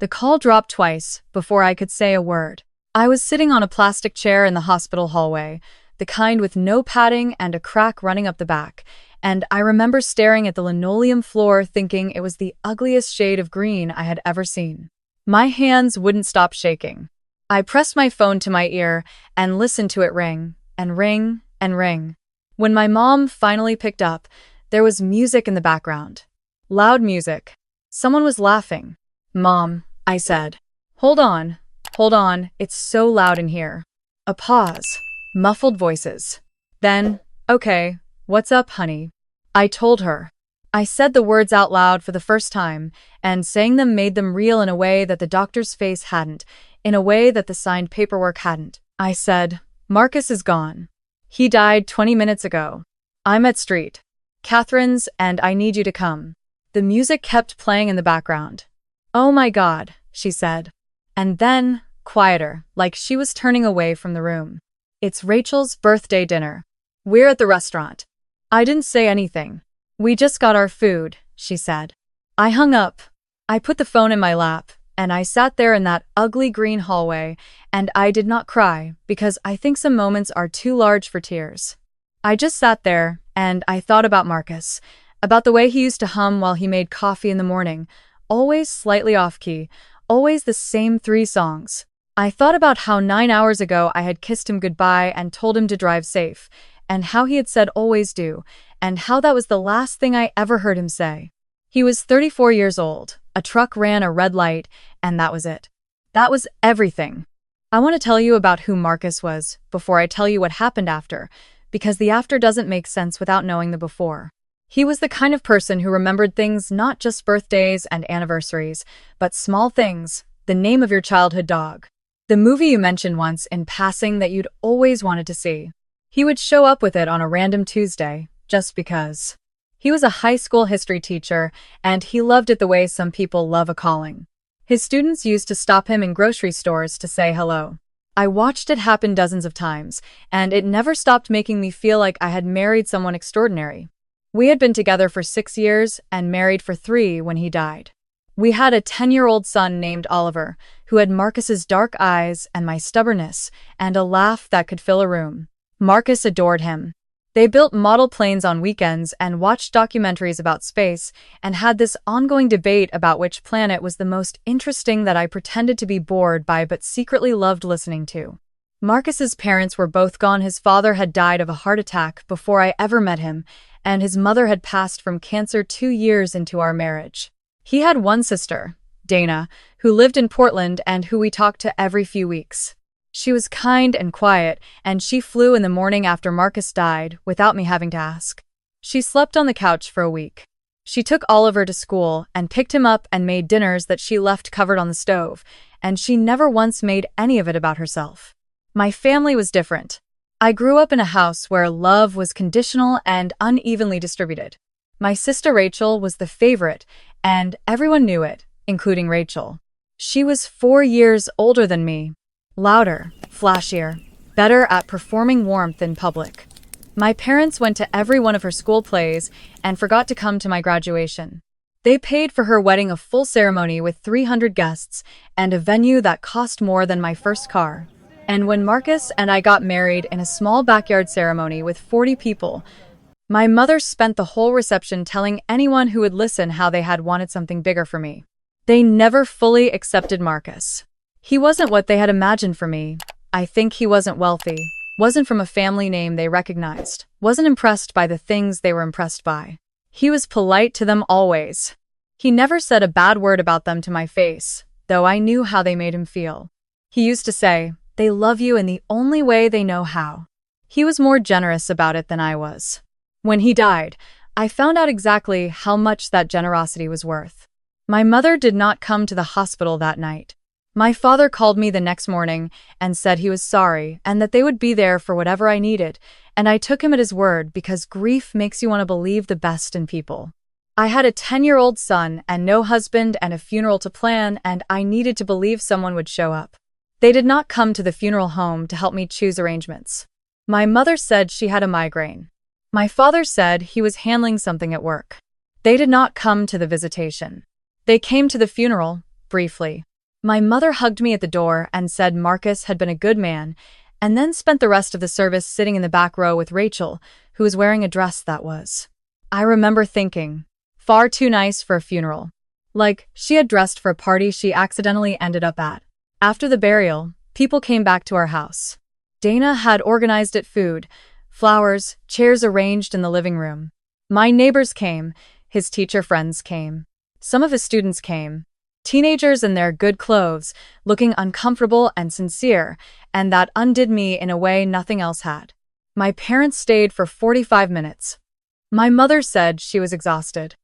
The call dropped twice before I could say a word. I was sitting on a plastic chair in the hospital hallway, the kind with no padding and a crack running up the back, and I remember staring at the linoleum floor thinking it was the ugliest shade of green I had ever seen. My hands wouldn't stop shaking. I pressed my phone to my ear and listened to it ring, and ring, and ring. When my mom finally picked up, there was music in the background. Loud music. Someone was laughing. "Mom," I said. Hold on, it's so loud in here." A pause. Muffled voices. Then, "Okay, what's up, honey?" I told her. I said the words out loud for the first time, and saying them made them real in a way that the doctor's face hadn't, in a way that the signed paperwork hadn't. I said, "Marcus is gone. He died 20 minutes ago. I'm at Street Catherine's, and I need you to come." The music kept playing in the background. "Oh my God," she said. And then, quieter, like she was turning away from the room. "It's Rachel's birthday dinner. We're at the restaurant." I didn't say anything. "We just got our food," she said. I hung up. I put the phone in my lap, and I sat there in that ugly green hallway, and I did not cry, because I think some moments are too large for tears. I just sat there, and I thought about Marcus, about the way he used to hum while he made coffee in the morning, always slightly off-key, always the same 3 songs. I thought about how 9 hours ago I had kissed him goodbye and told him to drive safe, and how he had said always do, and how that was the last thing I ever heard him say. He was 34 years old, a truck ran a red light, and that was it. That was everything. I want to tell you about who Marcus was before I tell you what happened after, because the after doesn't make sense without knowing the before. He was the kind of person who remembered things, not just birthdays and anniversaries, but small things, the name of your childhood dog, the movie you mentioned once in passing that you'd always wanted to see. He would show up with it on a random Tuesday, just because. He was a high school history teacher, and he loved it the way some people love a calling. His students used to stop him in grocery stores to say hello. I watched it happen dozens of times, and it never stopped making me feel like I had married someone extraordinary. We had been together for 6 years and married for 3 when he died. We had a 10-year-old son named Oliver, who had Marcus's dark eyes and my stubbornness, and a laugh that could fill a room. Marcus adored him. They built model planes on weekends and watched documentaries about space, and had this ongoing debate about which planet was the most interesting that I pretended to be bored by but secretly loved listening to. Marcus's parents were both gone. His father had died of a heart attack before I ever met him, and his mother had passed from cancer 2 years into our marriage. He had one sister, Dana, who lived in Portland and who we talked to every few weeks. She was kind and quiet, and she flew in the morning after Marcus died without me having to ask. She slept on the couch for a week. She took Oliver to school and picked him up and made dinners that she left covered on the stove, and she never once made any of it about herself. My family was different. I grew up in a house where love was conditional and unevenly distributed. My sister Rachel was the favorite, and everyone knew it, including Rachel. She was 4 years older than me. Louder, flashier, better at performing warmth in public. My parents went to every one of her school plays and forgot to come to my graduation. They paid for her wedding, a full ceremony with 300 guests and a venue that cost more than my first car. And when Marcus and I got married in a small backyard ceremony with 40 people, my mother spent the whole reception telling anyone who would listen how they had wanted something bigger for me. They never fully accepted Marcus. He wasn't what they had imagined for me. I think he wasn't wealthy, wasn't from a family name they recognized, wasn't impressed by the things they were impressed by. He was polite to them always. He never said a bad word about them to my face, though I knew how they made him feel. He used to say, "They love you in the only way they know how." He was more generous about it than I was. When he died, I found out exactly how much that generosity was worth. My mother did not come to the hospital that night. My father called me the next morning and said he was sorry and that they would be there for whatever I needed, and I took him at his word because grief makes you want to believe the best in people. I had a 10-year-old son and no husband and a funeral to plan, and I needed to believe someone would show up. They did not come to the funeral home to help me choose arrangements. My mother said she had a migraine. My father said he was handling something at work. They did not come to the visitation. They came to the funeral, briefly. My mother hugged me at the door and said Marcus had been a good man, and then spent the rest of the service sitting in the back row with Rachel, who was wearing a dress that was, I remember thinking, far too nice for a funeral. Like, she had dressed for a party she accidentally ended up at. After the burial, people came back to our house. Dana had organized it food, flowers, chairs arranged in the living room. My neighbors came, his teacher friends came. Some of his students came. Teenagers in their good clothes, looking uncomfortable and sincere, and that undid me in a way nothing else had. My parents stayed for 45 minutes. My mother said she was exhausted.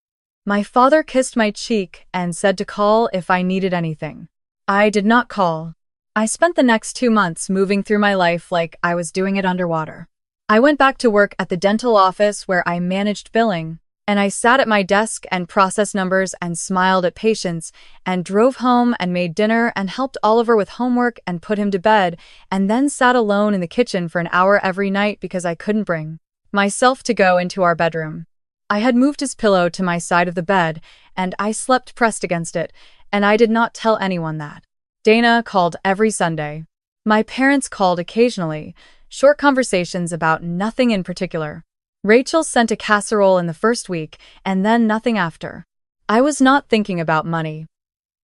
My father kissed my cheek and said to call if I needed anything. I did not call. I spent the next 2 months moving through my life like I was doing it underwater. I went back to work at the dental office where I managed billing, and I sat at my desk and processed numbers and smiled at patients and drove home and made dinner and helped Oliver with homework and put him to bed and then sat alone in the kitchen for an hour every night because I couldn't bring myself to go into our bedroom. I had moved his pillow to my side of the bed and I slept pressed against it, and I did not tell anyone that. Dana called every Sunday. My parents called occasionally, short conversations about nothing in particular. Rachel sent a casserole in the first week, and then nothing after. I was not thinking about money.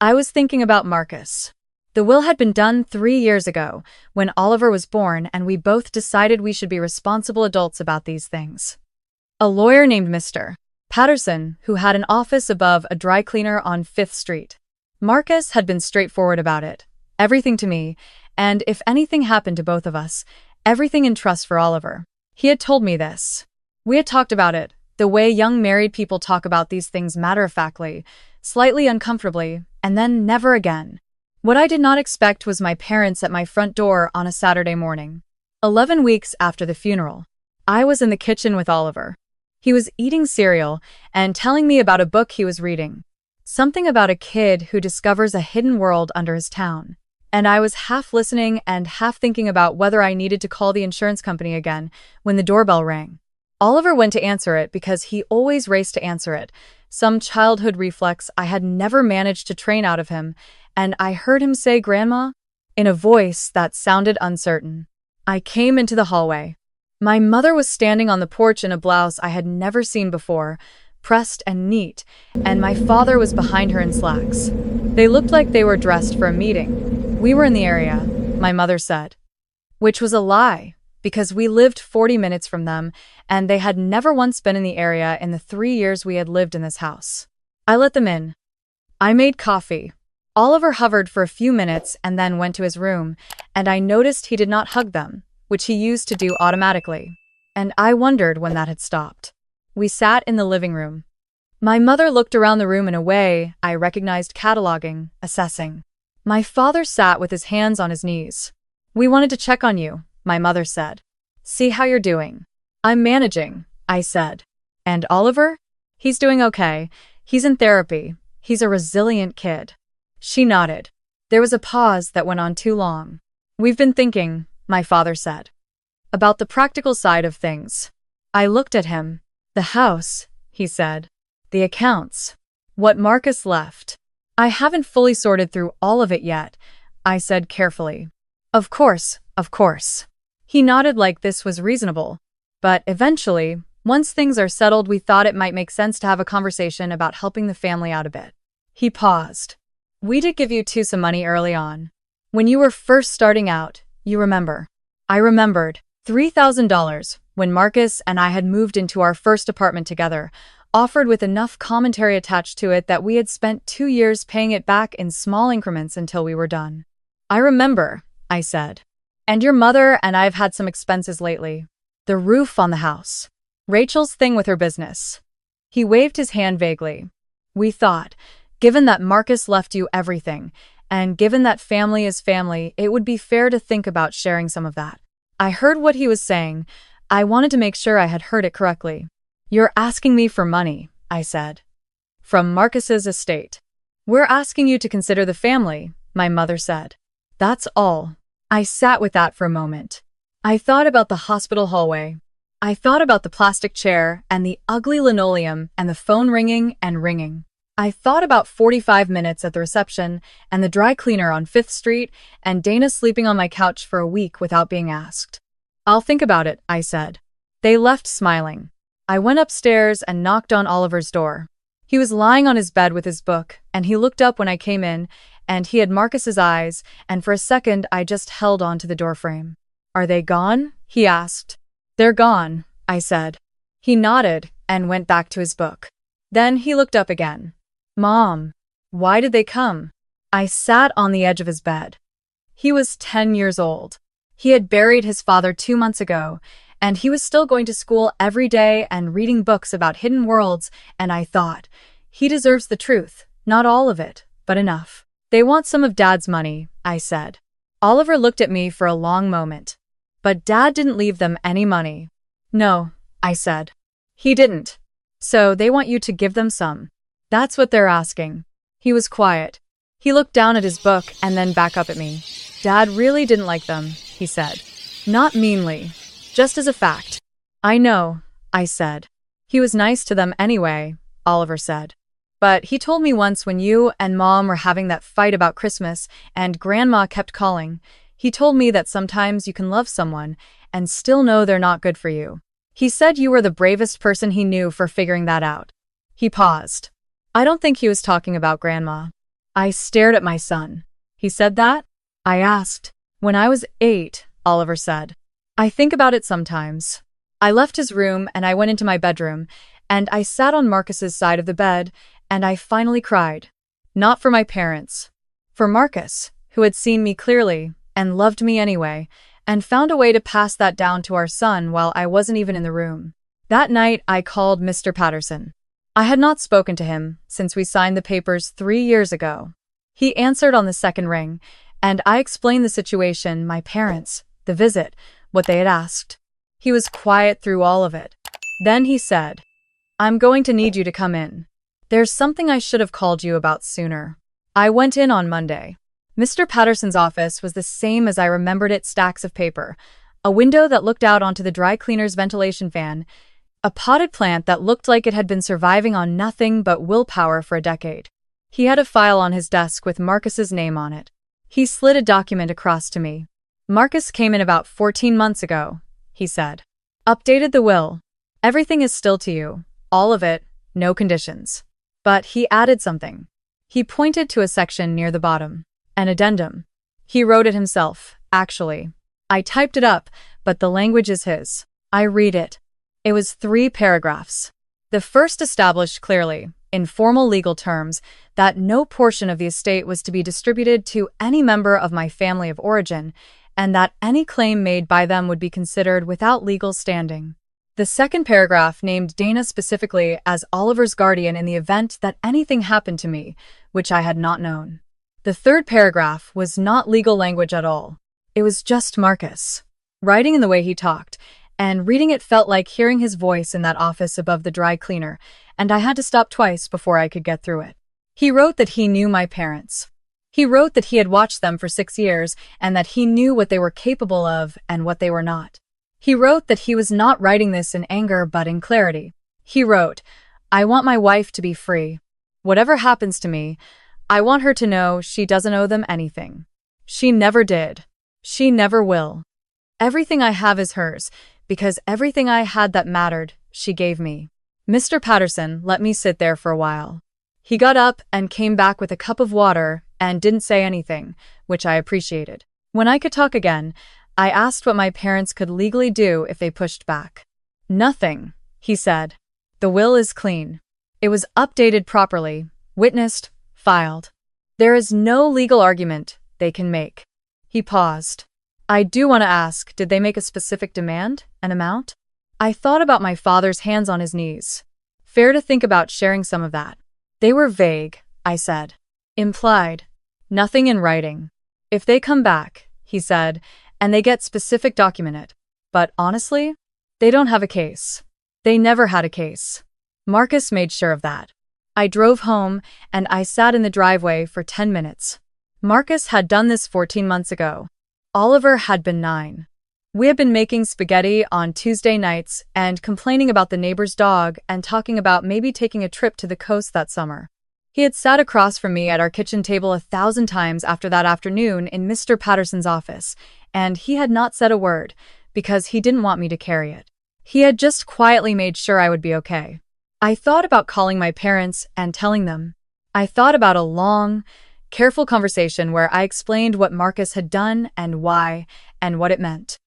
I was thinking about Marcus. The will had been done 3 years ago, when Oliver was born, and we both decided we should be responsible adults about these things. A lawyer named Mr. Patterson, who had an office above a dry cleaner on 5th Street. Marcus had been straightforward about it. Everything to me, and if anything happened to both of us, everything in trust for Oliver. He had told me this. We had talked about it, the way young married people talk about these things matter-of-factly, slightly uncomfortably, and then never again. What I did not expect was my parents at my front door on a Saturday morning. 11 weeks after the funeral, I was in the kitchen with Oliver. He was eating cereal and telling me about a book he was reading. Something about a kid who discovers a hidden world under his town. And I was half listening and half thinking about whether I needed to call the insurance company again when the doorbell rang. Oliver went to answer it because he always raced to answer it, some childhood reflex I had never managed to train out of him, and I heard him say, "Grandma," in a voice that sounded uncertain. I came into the hallway. My mother was standing on the porch in a blouse I had never seen before, pressed and neat, and my father was behind her in slacks. They looked like they were dressed for a meeting. We were in the area, my mother said. Which was a lie, because we lived 40 minutes from them, and they had never once been in the area in the 3 years we had lived in this house. I let them in. I made coffee. Oliver hovered for a few minutes and then went to his room, and I noticed he did not hug them, which he used to do automatically. And I wondered when that had stopped. We sat in the living room. My mother looked around the room in a way I recognized, cataloging, assessing. My father sat with his hands on his knees. "We wanted to check on you," my mother said. "See how you're doing." "I'm managing," I said. "And Oliver?" "He's doing okay. He's in therapy. He's a resilient kid." She nodded. There was a pause that went on too long. "We've been thinking," my father said, "about the practical side of things." I looked at him. "The house," he said. "The accounts. What Marcus left. I haven't fully sorted through all of it yet," I said carefully. Of course. He nodded like this was reasonable. But eventually, once things are settled, we thought it might make sense to have a conversation about helping the family out a bit. He paused. "We did give you two some money early on. When you were first starting out, you remember." I remembered. $3,000 when Marcus and I had moved into our first apartment together, offered with enough commentary attached to it that we had spent 2 years paying it back in small increments until we were done. "I remember," I said. "And your mother and I have had some expenses lately. The roof on the house. Rachel's thing with her business." He waved his hand vaguely. "We thought, given that Marcus left you everything, and given that family is family, it would be fair to think about sharing some of that." I heard what he was saying. I wanted to make sure I had heard it correctly. "You're asking me for money," I said. "From Marcus's estate." "We're asking you to consider the family," my mother said. "That's all." I sat with that for a moment. I thought about the hospital hallway. I thought about the plastic chair and the ugly linoleum and the phone ringing and ringing. I thought about 45 minutes at the reception and the dry cleaner on 5th Street and Dana sleeping on my couch for a week without being asked. I'll think about it, I said. They left smiling. I went upstairs and knocked on Oliver's door. He was lying on his bed with his book, and he looked up when I came in, and he had Marcus's eyes, and for a second I just held on to the doorframe. Are they gone? He asked. They're gone, I said. He nodded and went back to his book. Then he looked up again. Mom, why did they come? I sat on the edge of his bed. He was 10 years old. He had buried his father 2 months ago, and he was still going to school every day and reading books about hidden worlds, and I thought, he deserves the truth, not all of it, but enough. They want some of Dad's money, I said. Oliver looked at me for a long moment. But Dad didn't leave them any money. No, I said. He didn't. So they want you to give them some. That's what they're asking. He was quiet. He looked down at his book and then back up at me. Dad really didn't like them, he said. Not meanly. Just as a fact. I know, I said. He was nice to them anyway, Oliver said. But he told me once when you and Mom were having that fight about Christmas and Grandma kept calling, he told me that sometimes you can love someone and still know they're not good for you. He said you were the bravest person he knew for figuring that out. He paused. I don't think he was talking about Grandma. I stared at my son. He said that? I asked. When I was 8, Oliver said. I think about it sometimes. I left his room and I went into my bedroom, and I sat on Marcus's side of the bed, and I finally cried. Not for my parents. For Marcus, who had seen me clearly and loved me anyway, and found a way to pass that down to our son while I wasn't even in the room. That night, I called Mr. Patterson. I had not spoken to him since we signed the papers 3 years ago. He answered on the second ring, and I explained the situation, my parents, the visit, what they had asked. He was quiet through all of it. Then he said, I'm going to need you to come in. There's something I should have called you about sooner. I went in on Monday. Mr. Patterson's office was the same as I remembered it, stacks of paper, a window that looked out onto the dry cleaner's ventilation fan, a potted plant that looked like it had been surviving on nothing but willpower for a decade. He had a file on his desk with Marcus's name on it. He slid a document across to me. Marcus came in about 14 months ago, he said. Updated the will. Everything is still to you. All of it, no conditions. But he added something. He pointed to a section near the bottom. An addendum. He wrote it himself, actually. I typed it up, but the language is his. I read it. It was 3 paragraphs. The first established clearly, in formal legal terms, that no portion of the estate was to be distributed to any member of my family of origin, and that any claim made by them would be considered without legal standing. The second paragraph named Dana specifically as Oliver's guardian in the event that anything happened to me, which I had not known. The third paragraph was not legal language at all. It was just Marcus, writing in the way he talked, and reading it felt like hearing his voice in that office above the dry cleaner, and I had to stop twice before I could get through it. He wrote that he knew my parents. He wrote that he had watched them for 6 years and that he knew what they were capable of and what they were not. He wrote that he was not writing this in anger but in clarity. He wrote, I want my wife to be free. Whatever happens to me, I want her to know she doesn't owe them anything. She never did. She never will. Everything I have is hers, because everything I had that mattered, she gave me. Mr. Patterson let me sit there for a while. He got up and came back with a cup of water and didn't say anything, which I appreciated. When I could talk again, I asked what my parents could legally do if they pushed back. Nothing, he said. The will is clean. It was updated properly, witnessed, filed. There is no legal argument they can make. He paused. I do want to ask, did they make a specific demand, an amount? I thought about my father's hands on his knees. Fair to think about sharing some of that. They were vague, I said. Implied. Nothing in writing. If they come back, he said, and they get specific documented. But honestly, they don't have a case. They never had a case. Marcus made sure of that. I drove home, and I sat in the driveway for 10 minutes. Marcus had done this 14 months ago. Oliver had been 9. We had been making spaghetti on Tuesday nights and complaining about the neighbor's dog and talking about maybe taking a trip to the coast that summer. He had sat across from me at our kitchen table 1,000 times after that afternoon in Mr. Patterson's office, and he had not said a word, because he didn't want me to carry it. He had just quietly made sure I would be okay. I thought about calling my parents and telling them. I thought about a long, careful conversation where I explained what Marcus had done and why, and what it meant.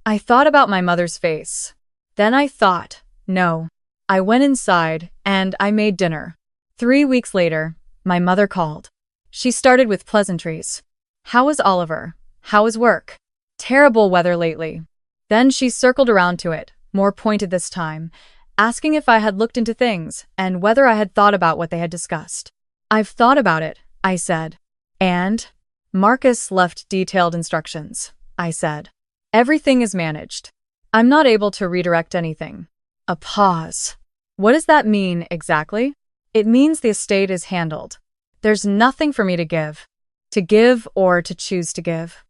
I thought about my mother's face. Then I thought, no. I went inside, and I made dinner. 3 weeks later, my mother called. She started with pleasantries. How is Oliver? How is work? Terrible weather lately. Then she circled around to it, more pointed this time, asking if I had looked into things and whether I had thought about what they had discussed. I've thought about it, I said. And? Marcus left detailed instructions, I said. Everything is managed. I'm not able to redirect anything. A pause. What does that mean exactly? It means the estate is handled. There's nothing for me to give or to choose to give.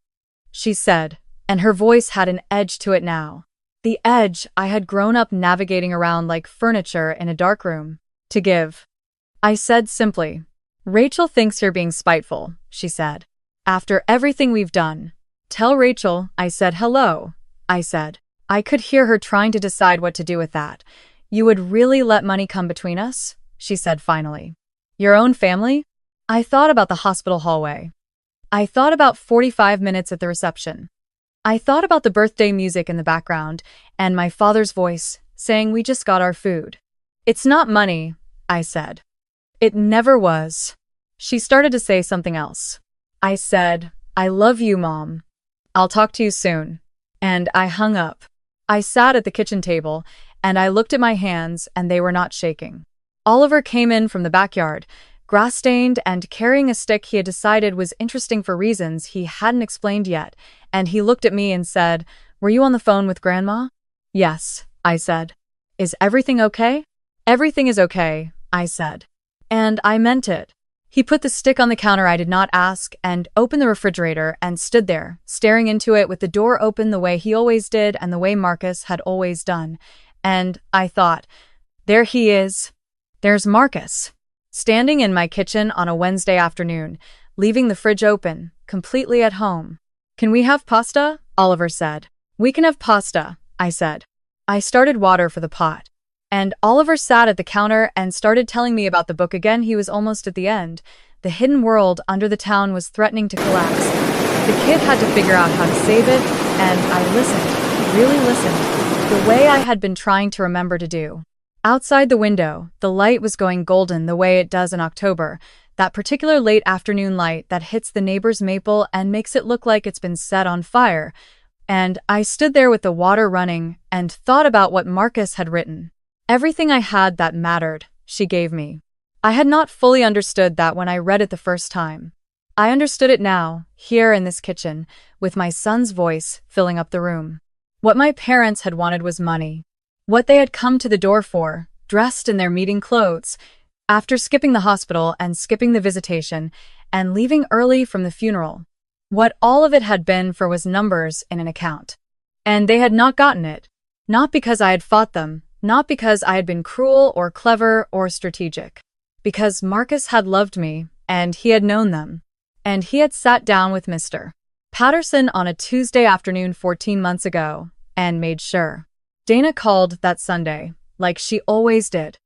She said, and her voice had an edge to it now. The edge I had grown up navigating around like furniture in a dark room. To give. I said simply, Rachel thinks you're being spiteful, she said. After everything we've done. Tell Rachel I said hello, I said. I could hear her trying to decide what to do with that. You would really let money come between us? She said finally. Your own family? I thought about the hospital hallway. I thought about 45 minutes at the reception. I thought about the birthday music in the background and my father's voice saying we just got our food. It's not money, I said. It never was. She started to say something else. I said, I love you, Mom. I'll talk to you soon. And I hung up. I sat at the kitchen table and I looked at my hands and they were not shaking. Oliver came in from the backyard, grass-stained and carrying a stick he had decided was interesting for reasons he hadn't explained yet, and he looked at me and said, Were you on the phone with Grandma? Yes, I said. Is everything okay? Everything is okay, I said. And I meant it. He put the stick on the counter I did not ask and opened the refrigerator and stood there, staring into it with the door open the way he always did and the way Marcus had always done. And I thought, there he is. There's Marcus. Standing in my kitchen on a Wednesday afternoon, leaving the fridge open, completely at home. Can we have pasta? Oliver said. We can have pasta, I said. I started water for the pot. And Oliver sat at the counter and started telling me about the book again. He was almost at the end. The hidden world under the town was threatening to collapse. The kid had to figure out how to save it, and I listened, really listened, the way I had been trying to remember to do. Outside the window, the light was going golden the way it does in October, that particular late afternoon light that hits the neighbor's maple and makes it look like it's been set on fire. And I stood there with the water running and thought about what Marcus had written. Everything I had that mattered, she gave me. I had not fully understood that when I read it the first time. I understood it now, here in this kitchen, with my son's voice filling up the room. What my parents had wanted was money. What they had come to the door for, dressed in their meeting clothes, after skipping the hospital and skipping the visitation, and leaving early from the funeral. What all of it had been for was numbers in an account. And they had not gotten it. Not because I had fought them, not because I had been cruel or clever or strategic. Because Marcus had loved me, and he had known them. And he had sat down with Mr. Patterson on a Tuesday afternoon 14 months ago, and made sure. Dana called that Sunday, like she always did.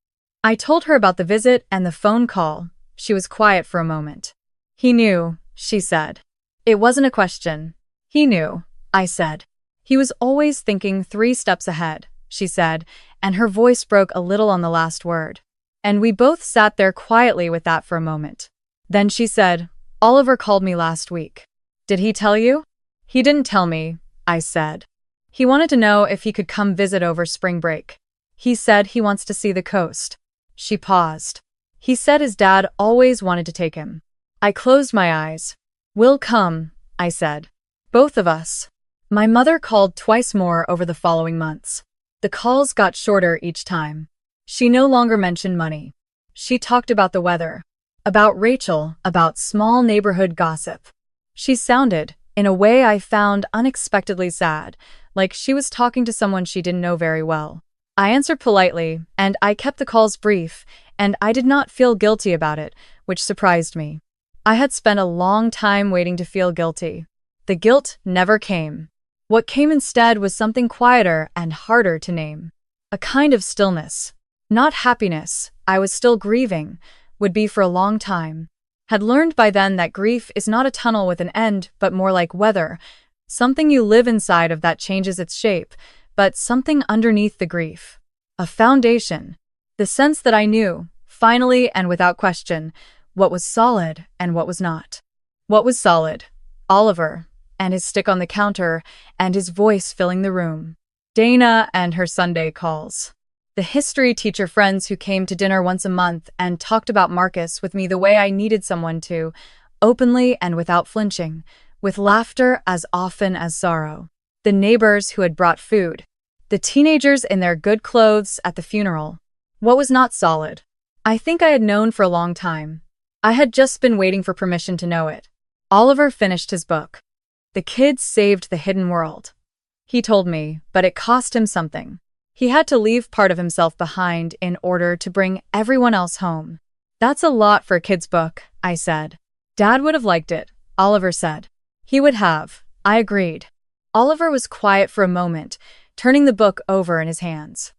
I told her about the visit and the phone call. She was quiet for a moment. He knew, she said. It wasn't a question. He knew, I said. He was always thinking 3 steps ahead, she said, and her voice broke a little on the last word. And we both sat there quietly with that for a moment. Then she said, Oliver called me last week. Did he tell you? He didn't tell me, I said. He wanted to know if he could come visit over spring break. He said he wants to see the coast. She paused. He said his dad always wanted to take him. I closed my eyes. We'll come, I said. Both of us. My mother called twice more over the following months. The calls got shorter each time. She no longer mentioned money. She talked about the weather, about Rachel, about small neighborhood gossip. She sounded, in a way I found unexpectedly sad, like she was talking to someone she didn't know very well. I answered politely, and I kept the calls brief, and I did not feel guilty about it, which surprised me. I had spent a long time waiting to feel guilty. The guilt never came. What came instead was something quieter and harder to name. A kind of stillness. Not happiness, I was still grieving, would be for a long time. Had learned by then that grief is not a tunnel with an end, but more like weather, something you live inside of that changes its shape, but something underneath the grief. A foundation. The sense that I knew, finally and without question, what was solid and what was not. What was solid? Oliver, and his stick on the counter, and his voice filling the room. Dana and her Sunday calls. The history teacher friends who came to dinner once a month and talked about Marcus with me the way I needed someone to, openly and without flinching, with laughter as often as sorrow. The neighbors who had brought food. The teenagers in their good clothes at the funeral. What was not solid? I think I had known for a long time. I had just been waiting for permission to know it. Oliver finished his book. The Kids Saved the Hidden World. He told me, but it cost him something. He had to leave part of himself behind in order to bring everyone else home. That's a lot for a kid's book, I said. Dad would have liked it, Oliver said. He would have, I agreed. Oliver was quiet for a moment, turning the book over in his hands.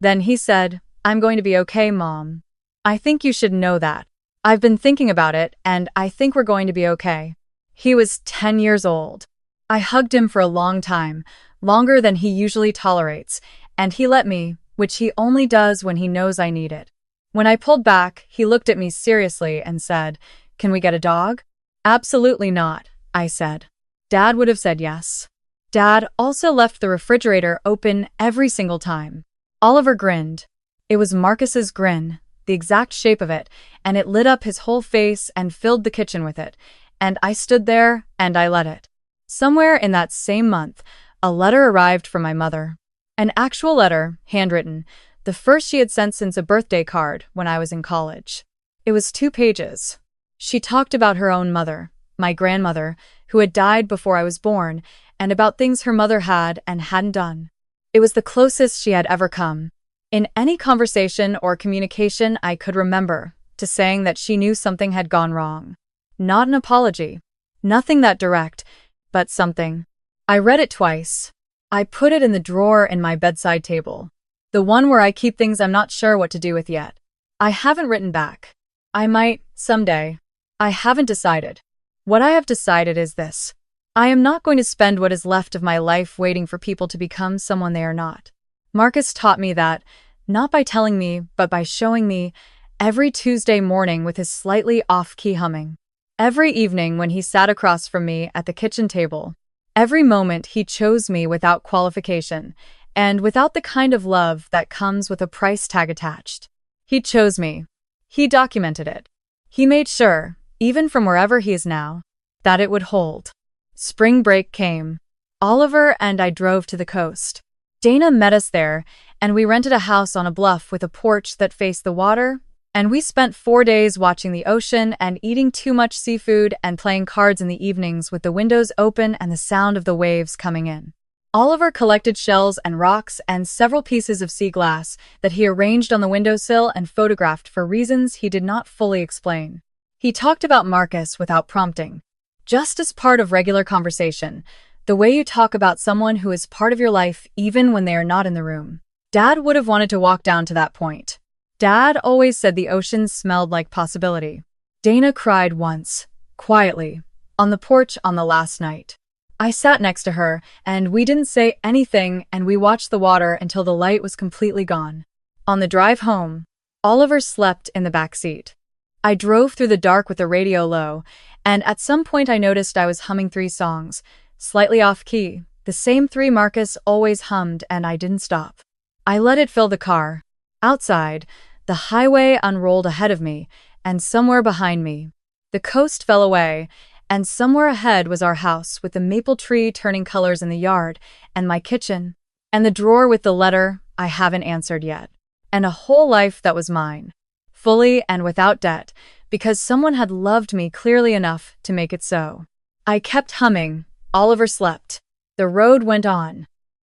Then he said, I'm going to be okay, Mom. I think you should know that. I've been thinking about it, and I think we're going to be okay. He was 10 years old. I hugged him for a long time, longer than he usually tolerates, and he let me, which he only does when he knows I need it. When I pulled back, he looked at me seriously and said, Can we get a dog? Absolutely not, I said. Dad would have said yes. Dad also left the refrigerator open every single time. Oliver grinned. It was Marcus's grin, the exact shape of it, and it lit up his whole face and filled the kitchen with it, and I stood there and I let it. Somewhere in that same month, a letter arrived from my mother. An actual letter, handwritten, the first she had sent since a birthday card when I was in college. It was 2 pages. She talked about her own mother, my grandmother, who had died before I was born, and about things her mother had and hadn't done. It was the closest she had ever come, in any conversation or communication I could remember, to saying that she knew something had gone wrong. Not an apology. Nothing that direct, but something. I read it twice. I put it in the drawer in my bedside table. The one where I keep things I'm not sure what to do with yet. I haven't written back. I might, someday. I haven't decided. What I have decided is this. I am not going to spend what is left of my life waiting for people to become someone they are not. Marcus taught me that, not by telling me, but by showing me, every Tuesday morning with his slightly off-key humming. Every evening when he sat across from me at the kitchen table. Every moment he chose me without qualification, and without the kind of love that comes with a price tag attached. He chose me. He documented it. He made sure, even from wherever he is now, that it would hold. Spring break came. Oliver and I drove to the coast. Dana met us there, and we rented a house on a bluff with a porch that faced the water, and we spent 4 days watching the ocean and eating too much seafood and playing cards in the evenings with the windows open and the sound of the waves coming in. Oliver collected shells and rocks and several pieces of sea glass that he arranged on the windowsill and photographed for reasons he did not fully explain. He talked about Marcus without prompting, just as part of regular conversation, the way you talk about someone who is part of your life even when they are not in the room. Dad would have wanted to walk down to that point. Dad always said the ocean smelled like possibility. Dana cried once, quietly, on the porch on the last night. I sat next to her, and we didn't say anything, and we watched the water until the light was completely gone. On the drive home, Oliver slept in the back seat. I drove through the dark with the radio low, and at some point I noticed I was humming 3 songs, slightly off-key, the same 3 Marcus always hummed, and I didn't stop. I let it fill the car. Outside, the highway unrolled ahead of me, and somewhere behind me, the coast fell away, and somewhere ahead was our house with the maple tree turning colors in the yard, and my kitchen, and the drawer with the letter I haven't answered yet, and a whole life that was mine, fully and without debt, because someone had loved me clearly enough to make it so. I kept humming. Oliver slept. The road went on.